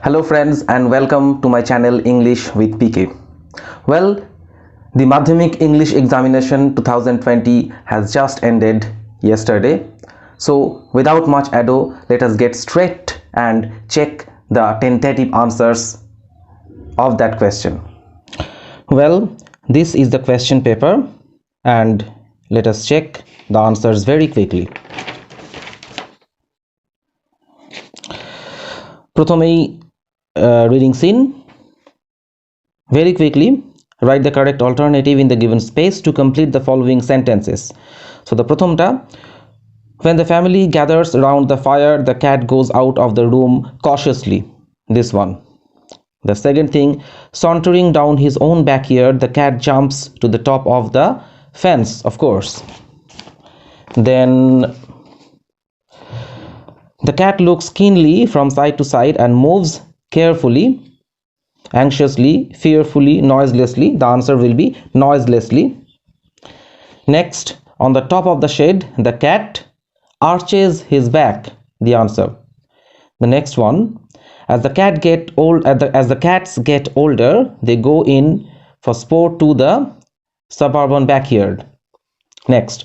Hello friends and welcome to my channel English with PK. Well, the Madhyamik English examination 2020 has just ended yesterday. So without much ado, let us get straight and check the tentative answers of that question. Well, this is the question paper and let us check the answers very quickly. প্রথমেই reading scene. Very quickly write the correct alternative in the given space to complete the following sentences. So the prothomta, when the family gathers around the fire, the cat goes out of the room cautiously. This one. The second thing, sauntering down his own backyard, the cat jumps to the top of the fence, of course. Then the cat looks keenly from side to side and moves carefully, anxiously, fearfully, noiselessly. The answer will be noiselessly. Next, on the top of the shed, the cat arches his back. The answer. The next one, as the cats get older, they go in for sport to the suburban backyard. Next,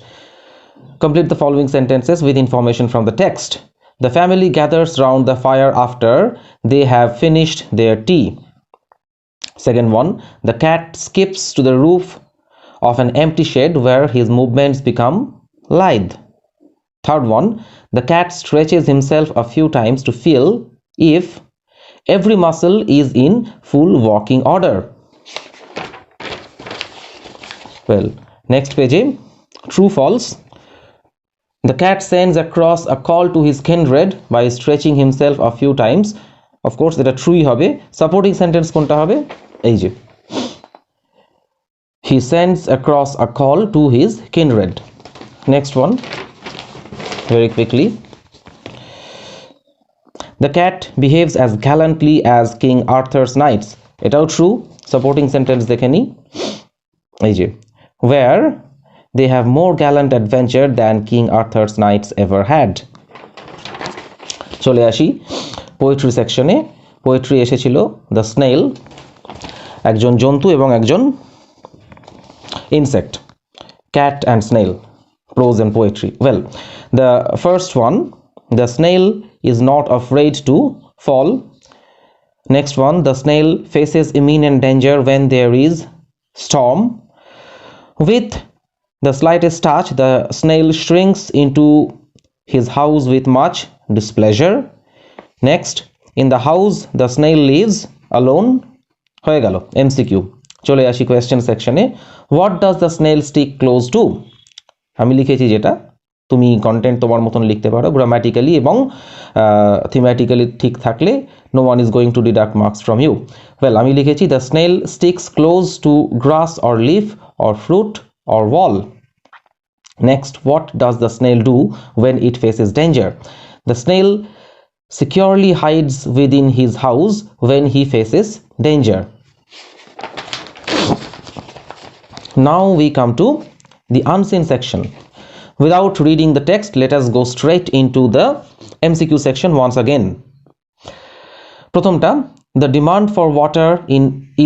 complete the following sentences with information from the text. The family gathers round the fire after they have finished their tea. Second one, the cat skips to the roof of an empty shed where his movements become lithe. Third one, the cat stretches himself a few times to feel if every muscle is in full working order. Well, next page, true false. The cat sends across a call to his kindred by stretching himself a few times. Of course, এটা ট্রুই হবে. Supporting sentence কোনটা হবে? এই যে, he sends across a call to his kindred. Next one, very quickly. The cat behaves as gallantly as King Arthur's knights. এটাও true. Supporting sentence দেখে নি. এই যে, where they have more gallant adventure than King Arthur's knights ever had. চলে আসি poetry সেকশনে. Poetry এসেছিল the snail, একজন জন্তু এবং একজন insect, cat and snail, prose and poetry. Well, the first one, the snail is not afraid to fall. Next one, the snail faces imminent danger when there is storm. With the slightest touch, the snail shrinks into his house with much displeasure. Next, in the house, the snail lives alone. হয়ে গেল MCQ. চলে আসি question সেকশনে. What does the snail stick close two? আমি লিখেছি যেটা, তুমি content তোমার মতন লিখতে পারো গ্রামাটিক্যালি এবং থিমেটিক্যালি ঠিক থাকলে no one is going to deduct marks from you. Well, আমি লিখেছি the snail sticks close to grass or leaf or fruit or wall. Next, what does the snail do when it faces danger? The snail securely hides within his house when he faces danger. Now we come to the unseen section. Without reading the text, let us go straight into the MCQ section once again. প্রথমটা, the demand for water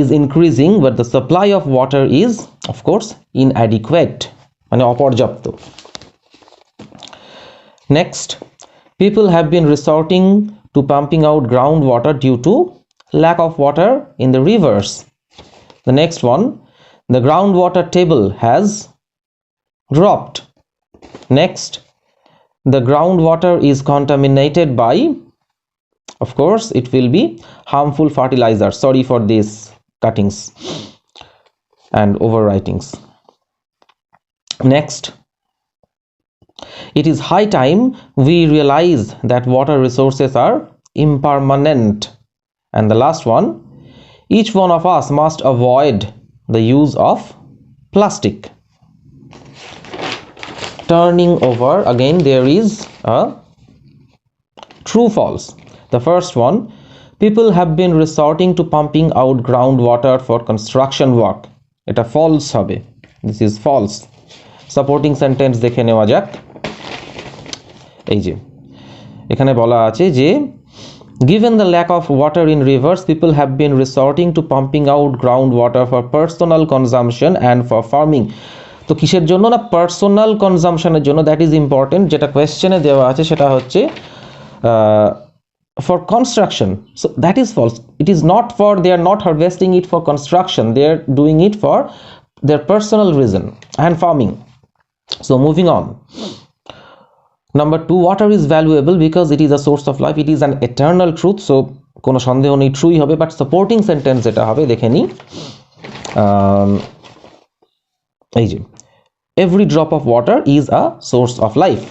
is increasing but the supply of water is of course inadequate, মানে অপর্যাপ্ত. Next, people have been resorting to pumping out groundwater due to lack of water in the rivers. The next one, the groundwater table has dropped. Next, the groundwater is contaminated by, of course, it will be harmful fertilizer. Sorry for these cuttings and overwritings. Next, it is high time we realize that water resources are impermanent. And the last one, each one of us must avoid the use of plastic. Turning over again, there is a true false. The first one, people have been resorting to pumping out groundwater for construction work. এটা false হবে. This is false. Supporting sentence দেখে নেওয়া যাক. এই যে, এখানে বলা আছে যে Given the lack of water in rivers, people have been resorting to pumping out groundwater for personal consumption and for farming. তো কিসের জন্য না পার্সোনাল কনজাম্পশনের জন্য, দ্যাট ইজ ইম্পর্টেন্ট। যেটা কোয়েশ্চেনে দেওয়া আছে সেটা হচ্ছে for construction. So that is false. It is not for, they are not harvesting it for construction, they are doing it for their personal reason and farming. So moving on. Number 2, water is valuable because it is a source of life. It is an eternal truth. So কোনো সন্দেহ নেই ট্রুই হবে, but supporting sentence যেটা হবে দেখে নি, এই যে every drop of water is a source of life.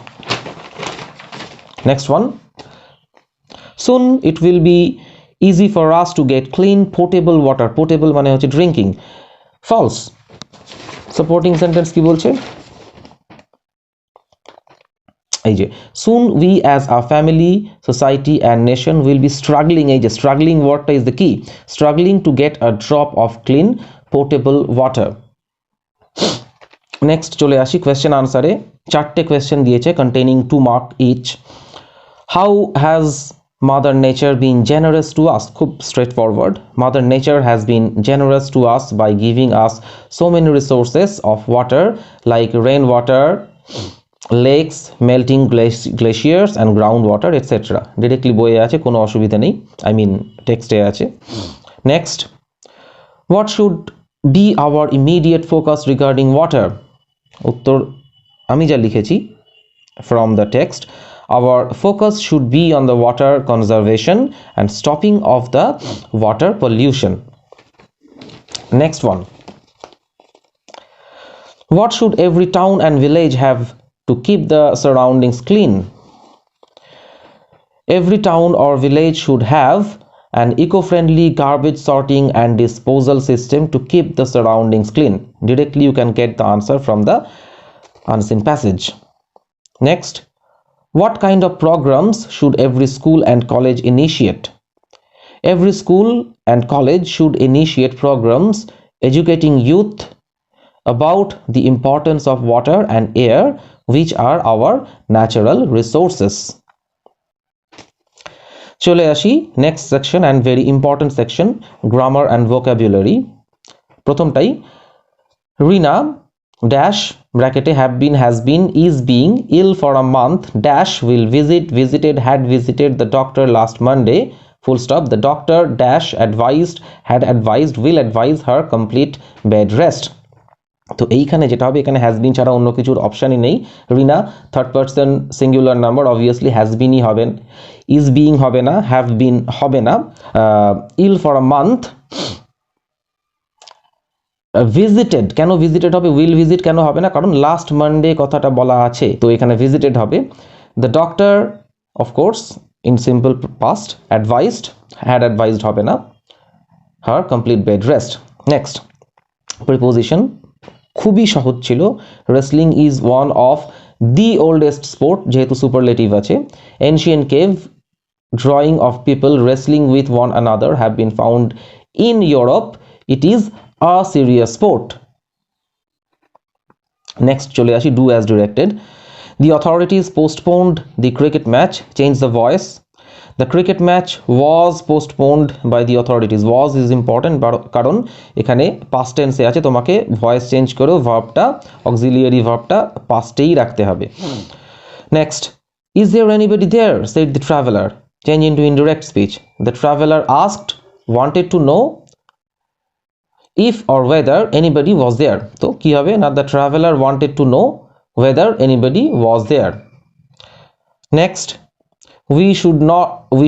Next one, soon it will be easy for us to get clean potable water. Potable মানে হচ্ছে drinking. False. Supporting sentence কি বলছে, এই যে soon we as a family, society and nation will be struggling. এই যে struggling wordটা is the key, struggling to get a drop of clean potable water. Next চলে আসি কোয়েশ্চেন আনসারে। 4টে কোয়েশ্চেন দিয়েছে containing 2 mark each. How has Mother Nature been generous to us? খুব straightforward. Mother Nature has been generous to us by giving us so many resources of water like rainwater, lakes, melting glaciers and groundwater, etc. Directly বইয়ে আছে, কোনো অসুবিধা নেই, I mean টেক্সটে আছে। Next, what should be our immediate focus regarding water? উত্তর আমি যা লিখেছি from the text, our focus should be on the water conservation and stopping of the water pollution. Next one, what should every town and village have to keep the surroundings clean? Every town or village should have an eco-friendly garbage sorting and disposal system to keep the surroundings clean. Directly you can get the answer from the unseen passage. Next, what kind of programs should every school and college initiate? Every school and college should initiate programs educating youth about the importance of water and air, which are our natural resources. চলে আসি next section and very important section, grammar and vocabulary. প্রথমটাই, Rina dash ব্র্যাকেটে have been, has been, is being ill for a month, dash will visit, visited, had visited the doctor last Monday, full stop, the doctor dash advised, had advised, will advise her complete bed rest. তো এইখানে যেটা হবে, এখানে has been ছাড়া অন্য কিছুর অপশানই নেই। Rina third person singular number, obviously has বিনই হবেন, ইজ বিং হবে না, হ্যাভ বিন হবে না। Ill for a month, visited কেন ভিজিটেড হবে, উইল ভিজিট কেন হবে না, কারণ লাস্ট মানডে কথাটা বলা আছে, তো এখানে ভিজিটেড হবে। The doctor of course in simple past, advised, had advised হবে না, her complete bed rest. Next, preposition খুবই সহজ ছিল, wrestling is one of the oldest sport, যেহেতু সুপারলেটিভ আছে। Ancient cave drawing of people wrestling with one another have been found in Europe, it is a serious sport. Next চলে আসি do as directed. The authorities postponed the cricket match, change the voice. The cricket match was postponed by the authorities. Was is important কারণ এখানে past tense এ আছে, তোমাকে voice change করে ভার্বটা, auxiliary ভার্বটা পাস্টেই রাখতে হবে। Next, is there anybody there, said the traveler, change into indirect speech. The traveler asked, wanted to know if or whether anybody was there. তো কি হবে না, the traveler wanted to know whether anybody was there. Next, we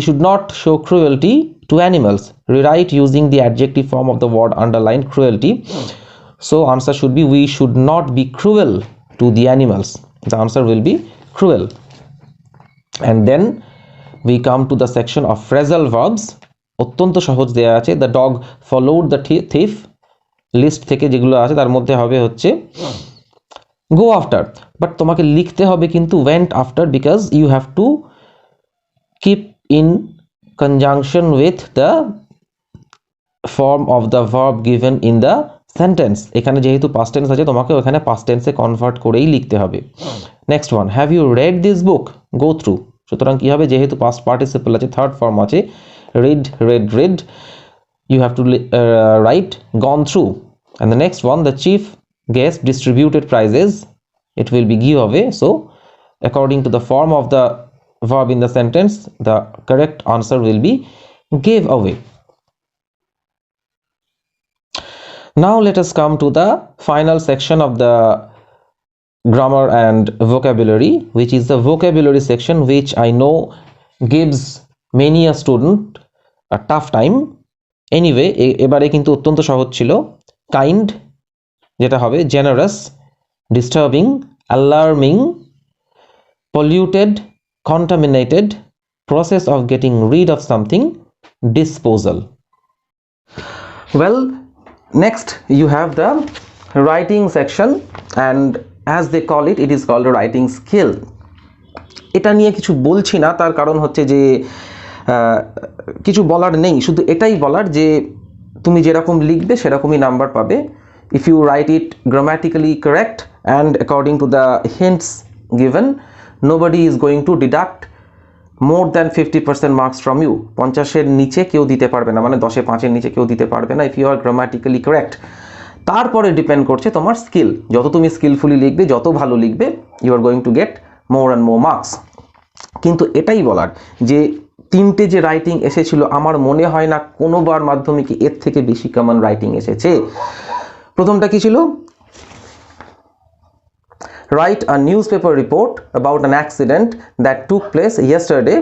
should not show cruelty to animals. Rewrite using the adjective form of the word underlined, cruelty. So answer should be, we should not be cruel to the animals. The answer will be cruel. And then we come to the section of phrasal verbs. অত্যন্ত সহজ দেয়া আছে, the dog followed the thief, list থেকে যেগুলো আছে তার মধ্যে হবে হচ্ছে go after, but তোমাকে লিখতে হবে কিন্তু went after, because you have to keep in conjunction with the form of the verb given in the sentence. এখানে যেহেতু past tense আছে, তোমাকে ওখানে past tense এ কনভার্ট করেই লিখতে হবে। Next one, have you read this book? go through, সুতরাং কি হবে, যেহেতু পাস্ট পার্টিসিপল আছে, থার্ড ফর্ম আছে, read, read, you have to write gone through. And the next one, the chief guest distributed prizes, it will be give away. So according to the form of the verb in the sentence, the correct answer will be gave away. Now let us come to the final section of the grammar and vocabulary, which is the vocabulary section, which I know gives many a student a tough time. Anyway, এবারে কিন্তু অত্যন্ত সহজ ছিল। Kind যেটা হবে, generous, disturbing, alarming, polluted, contaminated, process of getting rid of something, disposal. Well, next you have the writing section, and as they call it, it is called a writing skill. এটা নিয়ে কিছু বলছি না, তার কারণ হচ্ছে যে কিছু বলার নেই, শুধু এটাই বলার যে তুমি যেরকম লিখবে সেরকমই নাম্বার পাবে। If you write it grammatically correct and according to the hints given, nobody is going to deduct more than 50% marks from you. 50-এর নিচে কেউ দিতে পারবে না, মানে 10-এ 5-এর নিচে কেউ দিতে পারবে না if you are grammatically correct. তারপরে ডিপেন্ড করছে তোমার স্কিল, যত তুমি স্কিলফুলি লিখবে, যত ভালো লিখবে, you are going to get more and more marks. কিন্তু এটাই বলার যে তিনটে যে রাইটিং এসেছিল, আমার মনে হয় না কোনোবার মাধ্যমিকে এর থেকে বেশি কমন রাইটিং এসেছে। প্রথমটা কি ছিল? Write a newspaper report about an accident that took place yesterday.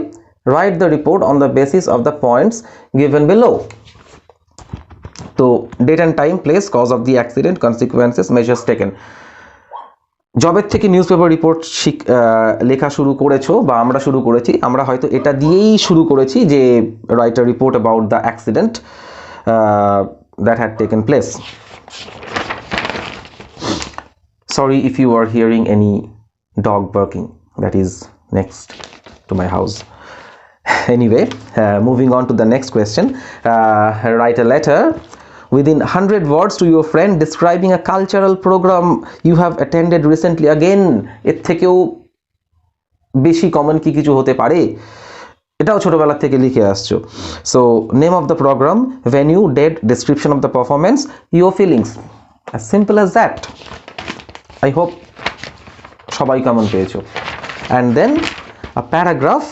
Write the report on the basis of the points given below. So, date and time, place, cause of the accident, consequences, measures taken. জবের থেকে newspaper report লেখা শুরু করেছো বা আমরা শুরু করেছি, আমরা হয়তো এটা দিয়েই শুরু করেছি যে write a report about the accident that had taken place. Sorry if you are hearing any dog barking, that is next to my house. Anyway, moving on to the next question. Write a letter within 100 words to your friend describing a cultural program you have attended recently. Again, এর থেকেও বেশি common কি কিছু হতে পারে? এটাও ছোটবেলা থেকে লিখে আসছো। So, name of the program, venue, date, description of the performance, your feelings. As simple as that. I hope সবাই কমন পেয়েছো। And then a paragraph,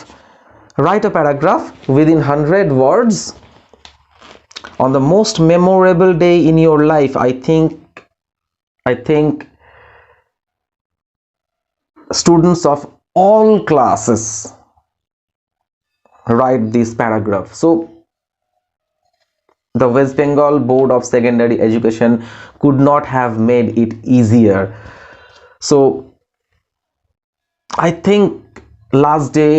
write a paragraph within 100 words on the most memorable day in your life. I think students of all classes write this paragraph. So the West Bengal Board of Secondary Education could not have made it easier. So I think last day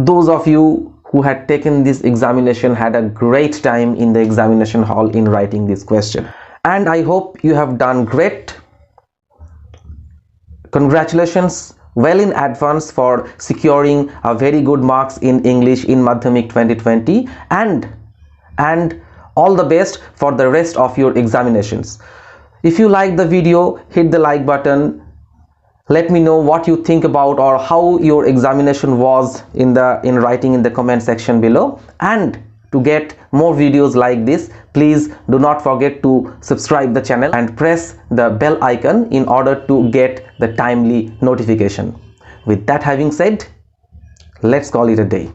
those of you who had taken this examination had a great time in the examination hall in writing this question, and I hope you have done great. Congratulations well in advance for securing a very good marks in English in Madhyamik 2020, and all the best for the rest of your examinations. If you like the video, hit the like button. Let me know what you think about or how your examination was in writing in the comment section below. And to get more videos like this, please do not forget to subscribe the channel and press the bell icon in order to get the timely notification. With that having said, let's call it a day.